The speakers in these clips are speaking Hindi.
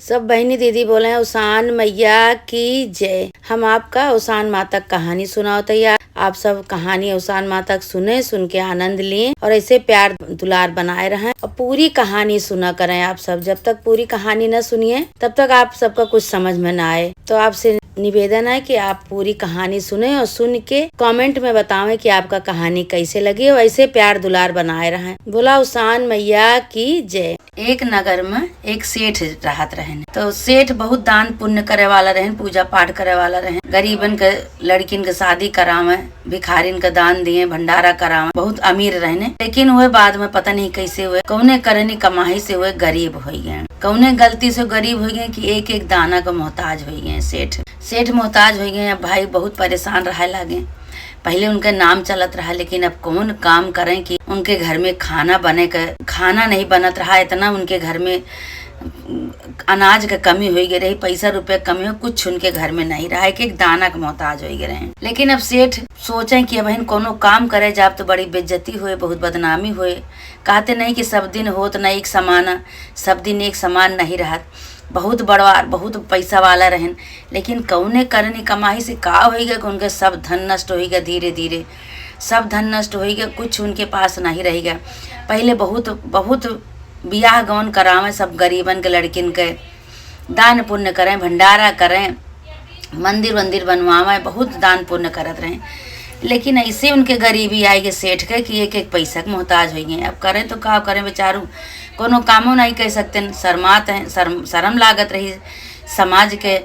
सब बहनी दीदी बोले हैं उसान मैया की जय। हम आपका उसान माता कहानी सुनाओ तैयार। आप सब कहानी उसान माता सुने, सुन के आनंद लिए और ऐसे प्यार दुलार बनाए रहें और पूरी कहानी सुना करें। आप सब जब तक पूरी कहानी न सुनिए तब तक आप सबका कुछ समझ में ना आए। तो आपसे निवेदन है कि आप पूरी कहानी सुने और सुन के कमेंट में बतावें कि आपका कहानी कैसे लगी और ऐसे प्यार दुलार बनाए रहें। बोला उसान मैया की जय। एक नगर में एक सेठ रहत रहन। तो सेठ बहुत दान पुण्य करे वाला रहन, पूजा पाठ करे वाला रहन, गरीबन के लड़किन के शादी करावे, भिखारिन के दान दिए, भंडारा करावे, बहुत अमीर रहने। लेकिन वह बाद में पता नहीं कैसे हुए, कौने करनी कमाई से हुए गरीब हो गए, कौने गलती से गरीब हो गए कि एक एक दाना का मोहताज हो गए। सेठ मोहताज हो गए। भाई बहुत परेशान रहे लगे। पहले उनका नाम चलत रहा, लेकिन अब कौन काम करें कि उनके घर में खाना नहीं बनत रहा। इतना उनके घर में अनाज का कमी हो गई रही, पैसा रुपए कमी हो, कुछ उनके घर में नहीं रहा, एक एक दाना का मोहताज हो गए रहे। लेकिन अब सेठ सोचे कि अब बहन कोनो काम करे जाब तो बड़ी बेइज्जती हुए, बहुत बदनामी हुए। कहते नहीं कि सब दिन होत नहीं एक समान, सब दिन एक समान नहीं रहत। बहुत बड़वा बहुत पैसा वाला रहन, लेकिन कौने करनी कमाई से का हो गया कि उनके सब धन नष्ट हो गया। धीरे धीरे सब धन नष्ट हो गया, कुछ उनके पास नहीं रह गया। पहले बहुत बहुत बियाह गौन करावें, सब गरीबन के लड़किन के दान पुण्य करें, भंडारा करें, मंदिर वंदिर बनवावें, बहुत दान पुण्य करत रहें। लेकिन ऐसे उनके गरीबी आई के सेठ के कि एक एक पैसा के मोहताज हो गए। अब करें तो का करें, बेचारू कोनो कामों नहीं कर सकते, शर्मात हैं, शर्म लागत रही समाज के।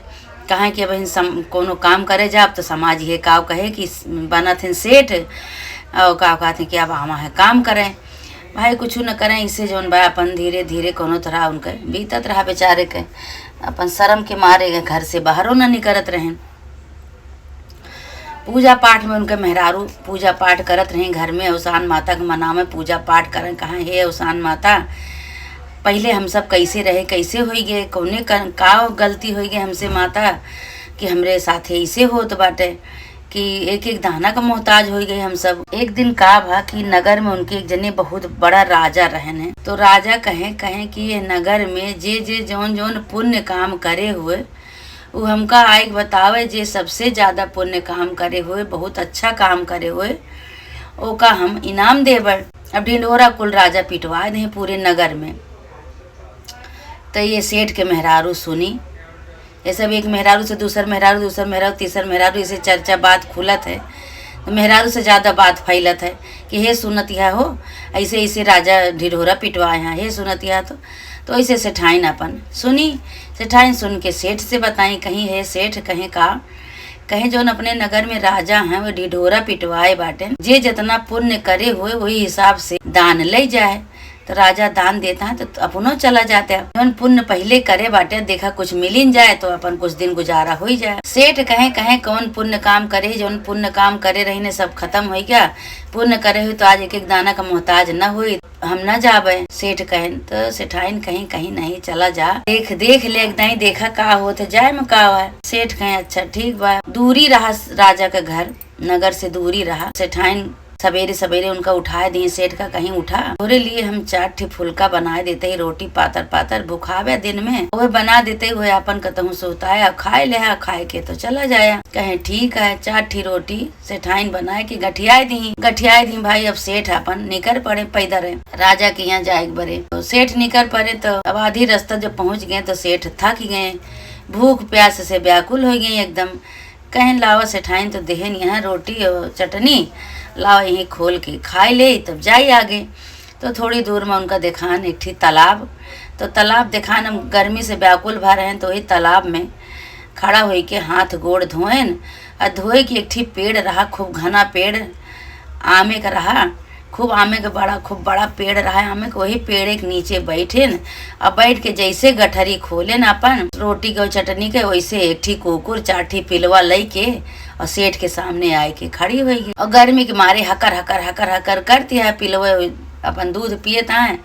कहें कि अब कोनो काम करे जाब तो समाज ये काव कहे कि बनत हैं सेठ, और काव कहते हैं कि अब हम है काम करें। भाई कुछ न करें, इसे जौन बा अपन धीरे धीरे कोनो तरह उनके बीतत रहा बेचारे के। अपन शर्म के मारे घर से बाहरों न निकलत रहें। पूजा पाठ में उनके मेहरारू पूजा पाठ करत रहे घर में, उसान माता के मना में पूजा पाठ करें। कहाँ हे उसान माता, पहले हम सब कैसे रहे, कैसे हो गए, कौने का गलती हो गई हमसे माता कि हमरे साथे ऐसे होत बाटे कि एक एक दाना का मोहताज हो गए हम सब। एक दिन का भा कि नगर में उनके एक जने बहुत बड़ा राजा रहने। तो राजा कहें कि ये नगर में जे जौन जौन पुण्य काम करे हुए वो हमका आए बतावे, जे सबसे ज्यादा पुण्य काम करे हुए, बहुत अच्छा काम करे हुए, ओका हम इनाम देबर। अब ढिंढोरा कुल राजा पिटवा दे पूरे नगर में। तो ये सेठ के मेहरारू सुनी, ये सब एक मेहरारू से दूसर मेहरारू, तीसर मेहरारू, इसे चर्चा बात खुलत है। तो मेहरारू से ज्यादा बात फैलत है कि हे सुनत यह हो, ऐसे ऐसे राजा ढिढोरा पिटवाए हैं, हे सुनत यह तो ऐसे सेठाइन अपन सुनी। सेठाइन सुन के सेठ से बताई, कहीं है सेठ कहीं जौन अपने नगर में राजा हैं वो ढिढोरा पिटवाए बाटे, जे जितना पुण्य करे हुए वही हिसाब से दान ले जाए। तो राजा दान देता है तो अपनों चला जाता है। जौन पुण्य पहले करे बाटे देखा कुछ मिलिन जाए तो अपन कुछ दिन गुजारा हो जाए। सेठ कहें कौन पुण्य काम करे, जौन पुण्य काम करे रही ने सब खत्म हो गया। पुण्य करे हुई तो आज एक एक दाना का मोहताज न हुई, हम न जाबे। सेठ कहें तो सेठाइन कहीं नहीं चला जा, देख ले नहीं देखा का हो तो जाए में का है। सेठ कहें अच्छा ठीक बा। दूरी रहा राजा का घर, नगर से दूरी रहा। सेठाइन सवेरे सवेरे उनका उठाए दिए। सेठ का कहीं उठा, तोरे लिए हम 4 फुल्का बनाए देते ही, रोटी पातर पातर भुखावे दिन में वह बना देते हुए अपन कतहु सोताया खाए ले, खाए के तो चला जाया। कहे ठीक है, 4 रोटी सेठाइन बनाए की गठियाए दी भाई। अब सेठ अपन निकर पड़े पैदर राजा के यहाँ जाए बरे। तो सेठ निकर पड़े तो अब आधी रास्ता जब पहुंच गए तो सेठ थक गए, भूख प्यास से व्याकुल हो गए एकदम। कहें लावा सेठाइन तो देहन यहाँ रोटी और चटनी, लाओ यहीं खोल के खाए ले तब जाई आगे। तो थोड़ी दूर में उनका दिखान एक थी तालाब। तो तालाब दिखान हम गर्मी से व्याकुल भर हैं तो वही तालाब में खड़ा हो के हाथ गोड़ धोएन और धोए की एक थी पेड़ रहा, खूब घना पेड़ आमे का रहा, खूब बड़ा पेड़ रहा आमे का। वही पेड़ के नीचे बैठे न और बैठ के जैसे गठरी खोले न अपन रोटी के चटनी के, वैसे एक थी कुकुर 4 पिलवा लई के और सेठ के सामने आए के खड़ी हुई है। और गर्मी के मारे हकर करती है पिलवे अपन दूध पियता है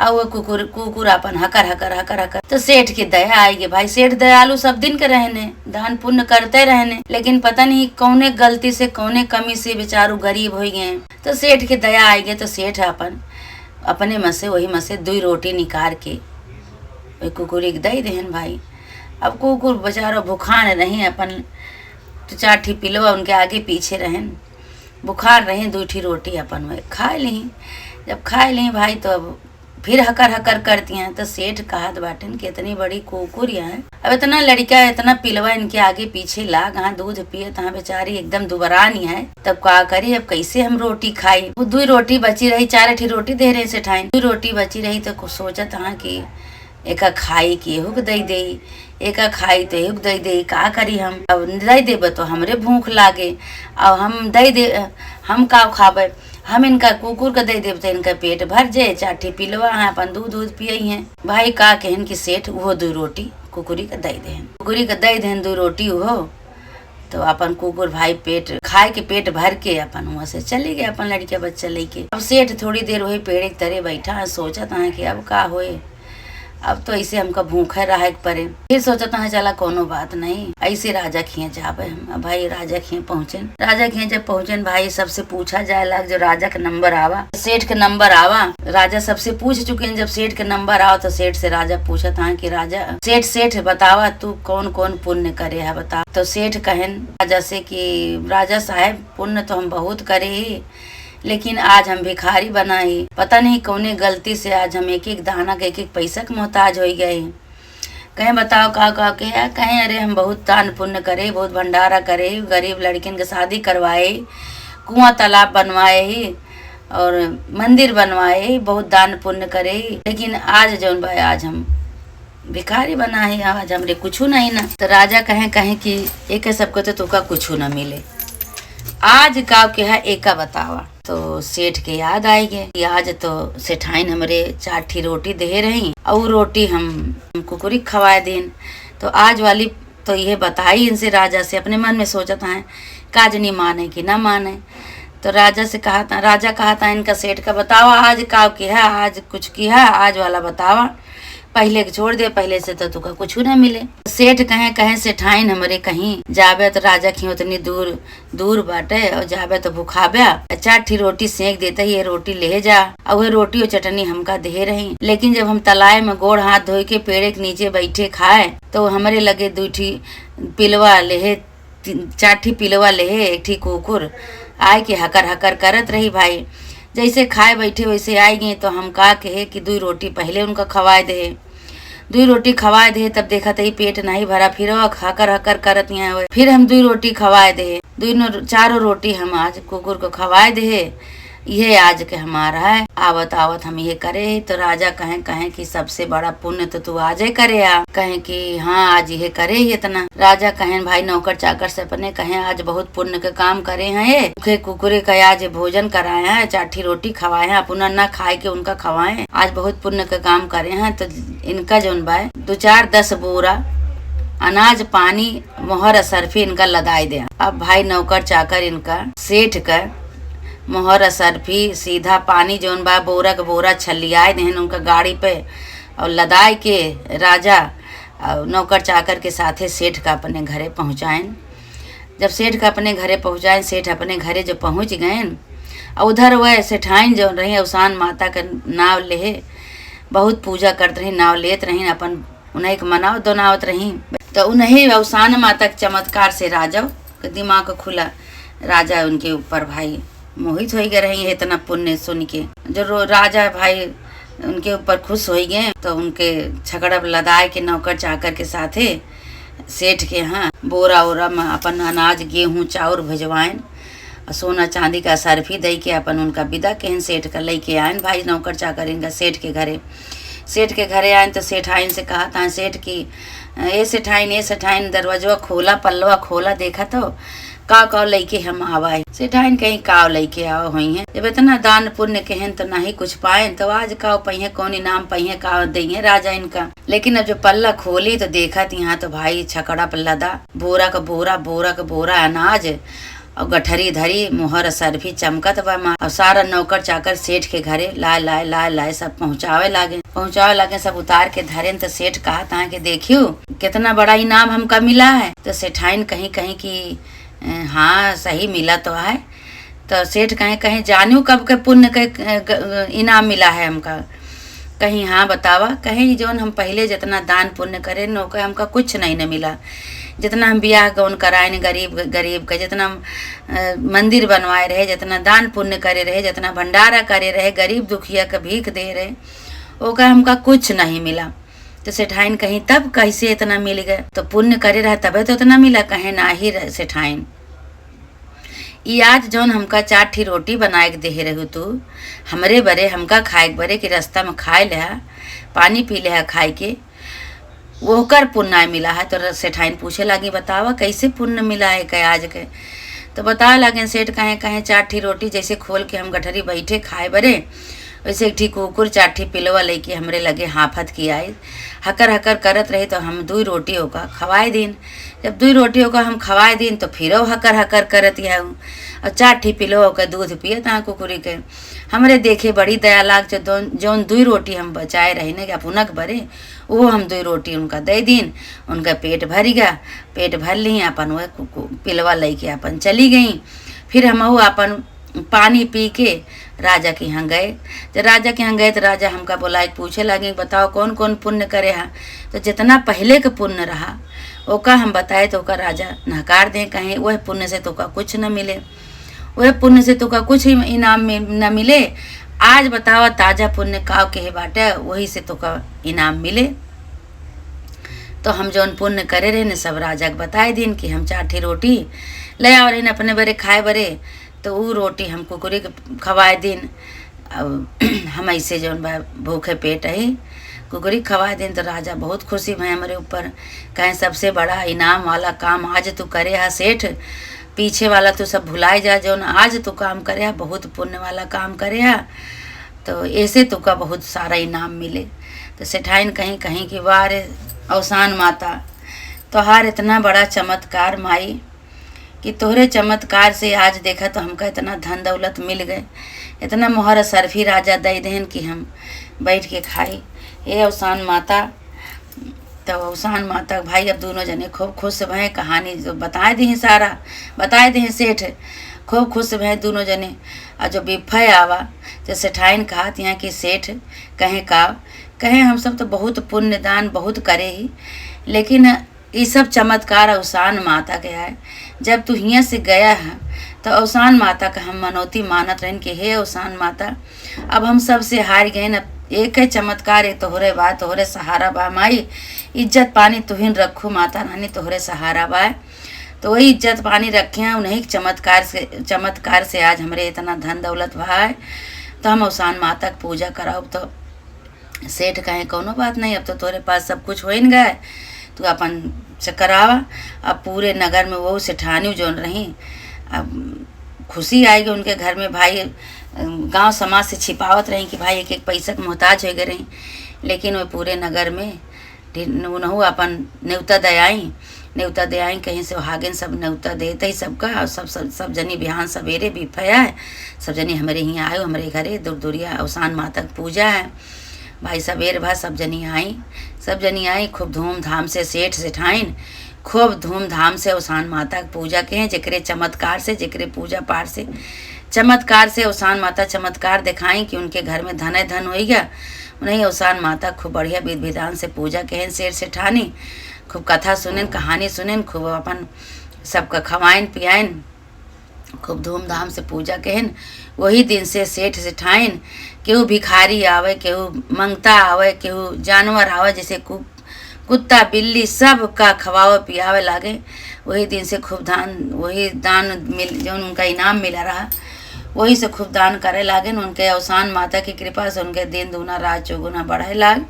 और वो कुकुर अपन हकर। तो सेठ की दया आएगी। भाई सेठ दयालु सब दिन के रहने, दान पुण्य करते रहने, लेकिन पता नहीं कौने गलती से कौने कमी से बेचारू गरीब हो गए। तो सेठ की दया आएगी तो सेठ अपने में से वही में से 2 रोटी निकाल के वही कुकुरी के दई देहन भाई। अब कुकुर बेचारा भूखा नहीं, अपन तो 4 ठी पिलवा उनके आगे पीछे रहन, बुखार रहे 2 ठी रोटी अपन में खा ली। जब खा ली भाई तो अब फिर हकर हकर करती हैं। तो सेठ कहत बाटन कि इतनी बड़ी कुकुरिया है, अब इतना लड़का इतना पिलवा इनके आगे पीछे लाग, हाँ दूध पिए तहाँ बेचारी एकदम दुबरानी है। तब का करी, अब कैसे हम रोटी खाई। वो 2 रोटी बची रही, 4 ठी रोटी दे रहे सेठाइन, 2 रोटी बची रही तो सोचत हाँ कि एक खाई कि एहू के दई दे, एक खाई तो एहू के दई दे, का करी हम। अब दई देब तो हमरे भूख लागे, अब हम दई दे हम का खाबे, हम इनका कुकुर का दे देव तो इनका पेट भर जाए। 4 ठी पिलवा है, अपन दूध पियई हैं भाई। का कहन कि सेठ वो 2 रोटी कुकुरी का दई देहन, कुकुरी का दई देहन 2 रोटी हो। तो अपन कुकुर भाई पेट खाए के पेट भर के अपन वहाँ से चले गए अपन लड़के बच्चा लेके। अब सेठ थोड़ी देर वही पेड़ के तरे बैठा है, सोचता है कि अब का होए, अब तो ऐसे हमका भूखे रहे पड़े। फिर सोचता है चला कोनो बात नहीं, ऐसे राजा खिए जाबे हम। अब भाई राजा खिए पहुँचन, राजा खिए जब पहुँचन भाई सबसे पूछा जाए लग, जो राजा का नंबर आवा, सेठ का नंबर आवा। राजा सबसे पूछ चुके हैं, जब सेठ का नंबर आवा तो सेठ से राजा पूछा था कि राजा सेठ बतावा तू कौन कौन पुण्य करे है बता। तो सेठ कहन राजा से कि राजा साहब पुण्य तो हम बहुत करे ही, लेकिन आज हम भिखारी बनाई, पता नहीं कौने गलती से आज हम एक एक दाना के 1 पैसा के मोहताज हो गए। कहें बताओ का के है, कहें अरे हम बहुत दान पुण्य करे, बहुत भंडारा करे, गरीब लड़किन के शादी करवाए, कुआं तालाब बनवाए और मंदिर बनवाए, बहुत दान पुण्य करे, लेकिन आज जौन भाई आज हम भिखारी बना है, आज हमरे कुछ नहीं ना। तो राजा कहें कि एक सबको तो तुका कुछ न मिले, आज का के है एक बतावा। तो सेठ के याद आई गए कि आज तो सेठाइन हमरे 4 ठी रोटी दे रही और रोटी हम कुकुरी खवाए दिन, तो आज वाली तो यह बताई इनसे। राजा से अपने मन में सोचता है काज नहीं माने कि ना माने। तो राजा कहा था इनका सेठ का बतावा आज का किया, आज कुछ किया, आज वाला बतावा, पहले के छोड़ दे, पहले से तो तुका कुछ न मिले। सेठ कहें सेठाइन हमरे कहीं जाबे तो राजा खी उतनी दूर बाटे और जाबे तो भूखाबे, 4 ठी रोटी सेक देते ये रोटी ले जा, और वह रोटी और चटनी हमका दे रही। लेकिन जब हम तलाए में गोड़ हाथ धोए के पेड़ के नीचे बैठे खाए तो हमरे लगे 2 ठी पिलवा लेहे, 4 ठी पिलवा लेहे, 1 ठी कुकुर आए के हकर हकर करत रही भाई। जैसे खाए बैठे वैसे आई गई। तो हम का कहे कि 2 रोटी पहले उनका खवाए दे, 2 रोटी खवाए दे, तब देखा तही पेट नहीं भरा, फिर हकर हकर करत यहाँ, फिर हम 2 रोटी खवाए दे, 4 रोटी हम आज कुकुर को खवाए दे, ये आज के हमारा है। आवत आवत हम ये करे। तो राजा कहें कि सबसे बड़ा पुण्य तो तू आज करे आ, कहें कि हाँ आज ये करे ही इतना। राजा कहें भाई नौकर चाकर से अपने कहें आज बहुत पुण्य के काम करे हैं, ये कुकुरे का आज भोजन कराए हैं, 4 ठी रोटी खवाए हैं, अपना न खाए के उनका खवाए, आज बहुत पुण्य के काम करे हैं। तो इनका जोन बाय 2-4-10 बोरा अनाज पानी मोहर असरफी इनका लदाई दे। अब भाई नौकर चाकर इनका सेठ का मोहर असरफी सीधा पानी जोन बा बोरा के बोरा छलियाए देहन उनका गाड़ी पे और लदाई के राजा नौकर चाकर के साथे सेठ का अपने घरे पहुँचाएन। जब सेठ का अपने घरे पहुँचाएन, सेठ अपने घरे जो पहुँच गए और उधर वह सेठाइन जो रही अवसान माता का नाव ले बहुत पूजा करते रही, नाव लेत रही, अपन उन्हें के मनाव दोनावत रही। तो उन्हें अवसान माता के चमत्कार से राजा के दिमाग खुला, राजा उनके ऊपर भाई मोहित हो गए रही है इतना पुण्य सुन के। जो राजा भाई उनके ऊपर खुश हो गए तो उनके छकड़ा लदाए के नौकर चाकर के साथे सेठ के यहाँ बोरा ओरा में अपन अनाज गेहूँ चाउर भिजवाएन और सोना चांदी का सरफी दे के अपन उनका विदा कहन सेठ का लेके आयन भाई नौकर चाकर इनका सेठ के घरे। सेठ के घरे आयन तो सेठाइन से कहा था सेठ की ए सेठाइन दरवाजा खोला, पल्लवा खोला, देखा तो का लेके हम आवाए। सेठाइन कहीं काव लेके आओ हुई है, जब इतना दान पुण्य कहन तो नहीं कुछ पाए तो आज काव पहिए कौन इनाम पहिए काव देंगे राजा इनका। लेकिन अब जो पल्ला खोली तो देखा यहाँ तो भाई छकड़ा पर लदा बोरा का बोरा अनाज और गठरी धरी मोहर सरफी चमकत बा और सारा नौकर चाकर सेठ के घरे लाए सब पहुँचावे लागे सब उतार के धरे। तो सेठ कहा था कि देखियो कितना बड़ा इनाम हमका मिला है। तो सेठाइन कहीं कि हाँ सही मिला तो है। तो सेठ कहीं जानियो कब के पुण्य के इनाम मिला है हमका। कहीं हाँ बतावा, कहीं जौन हम पहले जितना दान पुण्य करे न ओके हमका कुछ नहीं न मिला। जितना हम बियाह गौन कराए गरीब गरीब का, जितना मंदिर बनवाए रहे, जितना दान पुण्य करे रहे, जितना भंडारा करे रहे, गरीब दुखिया का भीख दे रहे, ओका हमका कुछ नहीं मिला। तो सेठाइन कहीं तब कैसे इतना मिल गए? तो पुण्य करे रहा तबे तो इतना मिला, कहे ना ही सेठाइन। ई आज जौन हमका 4 ठी रोटी बनाए के दे रहू तू हमरे बरे, हमका खाए के बरे कि रास्ता में खाए ले, पानी पी ले खाए के, वोकर पुण्य मिला है। तो सेठाइन पूछे लगी बतावा कैसे पुण्य मिला है क्या आज के? तो बता लगे सेठ कहे 4 ठी रोटी जैसे खोल के हम गठरी बैठे खाए बरे, वैसे एक ठी कुकुर 4 ठी पिलवा लेके हमरे लगे हाफत की आई, हकर हकर करत रही। तो हम 2 रोटी होका खवाए दिन। जब 2 रोटी होका हम खवाए दिन तो फिर हकर हकर करत हूँ और 4 ठी पिलवा होकर दूध पियत हाँ कुकुरी के। हमरे देखे बड़ी दया लाग जौन 2 रोटी हम बचाए रही ने अपनक बरे, वो हम 2 रोटी उनका दे दिन, उनका पेट भर गया। पेट भर ली अपन वह पिलवा लेके अपन चली गई। फिर हम अपन पानी पी के राजा के यहाँ गए। जब राजा के यहाँ गए तो राजा हमका बोला पूछे लगे बताओ कौन कौन पुण्य करे हा? तो जितना पहले का पुण्य रहा ओका हम बताए तो ओका राजा नकार दें, कहें वह पुण्य से तो का कुछ न मिले, वह पुण्य से तो का कुछ ही इनाम में न मिले। आज बतावा ताजा पुण्य काव के बाटे वही से तो का इनाम मिले। तो हम जौन पुण्य करे रहे ने सब राजा के बताए दिन कि हम 4 ठी रोटी ले आओ रहे अपने बरे खाए बरे, तो वो रोटी हम कुकुरी के खवाए दिन। अब हम ऐसे जौन भूखे पेट है कुकुरी खवाए दिन। तो राजा बहुत खुशी भय हमारे ऊपर, कहें सबसे बड़ा इनाम वाला काम आज तू करे हा सेठ, पीछे वाला तू सब भुलाए जा, जौन आज तू काम करे हा बहुत पुण्य वाला काम करे हा, तो ऐसे तू का बहुत सारा इनाम मिले। तो सेठाइन कहीं कहीं कि वाह रे अवसान माता, तोहार इतना बड़ा चमत्कार माई कि तोहरे चमत्कार से आज देखा तो हमका इतना धन दौलत मिल गए, इतना मोहर सरफी राजा दे देन कि हम बैठ के खाई। ये अवसान माता। तो अवसान माता भाई अब दोनों जने खूब खुश भय, कहानी जो बताए दी सारा बताए दी सेठ, खूब खुश भय दोनों जने। और जो बिफय आवा तो सेठाइन कहा यहाँ कि सेठ कहे हम सब तो बहुत पुण्य दान बहुत करे ही, लेकिन ये सब चमत्कार अवसान माता के है। जब तू हियाँ से गया है तो अवसान माता का हम मनौती मानत रहन कि हे अवसान माता अब हम सब से हार गए न, एक है चमत्कार है तोहरे बा, तोहरे सहारा बा माई, इज्जत पानी तुहिन रखू माता रानी तोहरे सहारा बा। तो वही इज्जत पानी रखे हैं उन्हीं चमत्कार से आज हमारे इतना धन दौलत बा है। तो हम अवसान माता की पूजा कराओ। तो सेठ कहें कोनो बात नहीं, अब तो तोहरे पास सब कुछ हो गए, तू अपन से करावा। अब पूरे नगर में वो सेठानी जोन रही, अब खुशी आएगी उनके घर में। भाई गांव समाज से छिपावत रही कि भाई एक एक पैसा के मोहताज हो गए रही, लेकिन वो पूरे नगर में उनहु अपन न्योता दे आई कहीं से हागिन सब न्योता देते ही सबका। और सब जनी बिहान सवेरे भी फया है, सब जनी हमारे यहाँ आयो, हमारे घरे दूरिया अवसान माता की पूजा है। भाई सवेर भा सब जनी आई खूब धूमधाम से सेठ सेठाइन खूब धूमधाम से अवसान माता की पूजा के हैं। जेकरे चमत्कार से जेकरे पूजा पाठ से चमत्कार से अवसान माता चमत्कार दिखाई कि उनके घर में धन हो गया। उन्हें अवसान माता खूब बढ़िया विधि विधान से पूजा के हैं। सेठ सेठानी खूब कथा सुनेन कहानी सुनेन, खूब अपन सबका खवाइन पियाइन, खूब धूमधाम से पूजा कहन। वही दिन से सेठ सेठाइन केहू भिखारी आवे, केहू मंगता आवे, केहू जानवर आवे, जैसे कुत्ता बिल्ली सब का खवावे पियावे लागे। वही दिन से खूब दान मिल जो उनका इनाम मिला रहा, वही से खूब दान करे लागे। उनके अवसान माता की कृपा से उनके दिन दूना रात चौगुना बढ़े लाग।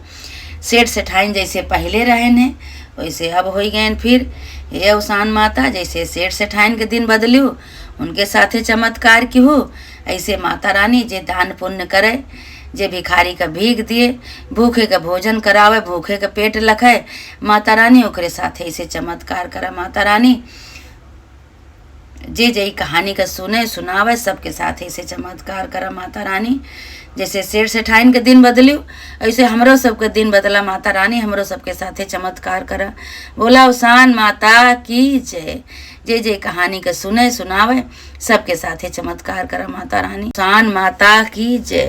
सेठ सेठाइन जैसे पहले रहे ने वैसे अब हो गए फिर। ये अवसान माता जैसे सेठ सेठाइन के दिन बदलू उनके साथे चमत्कार की हो, ऐसे माता रानी जे दान पुण्य करे, जे भिखारी का भीख दिए, भूखे का भोजन करावे, भूखे का पेट लखे, माता रानी ओकरे साथे ऐसे चमत्कार करा माता रानी। जे कहानी का सुनावे सबके साथ ऐसे चमत्कार करा माता रानी। जैसे सेठ सेठाइन के दिन बदलू ऐसे हमरो सबके दिन बदला माता रानी, हमरो सबके साथे चमत्कार करा। बोला अवसान माता की जय। जे कहानी का सुनावे सबके साथे चमत्कार करा माता रानी। अवसान माता की जय।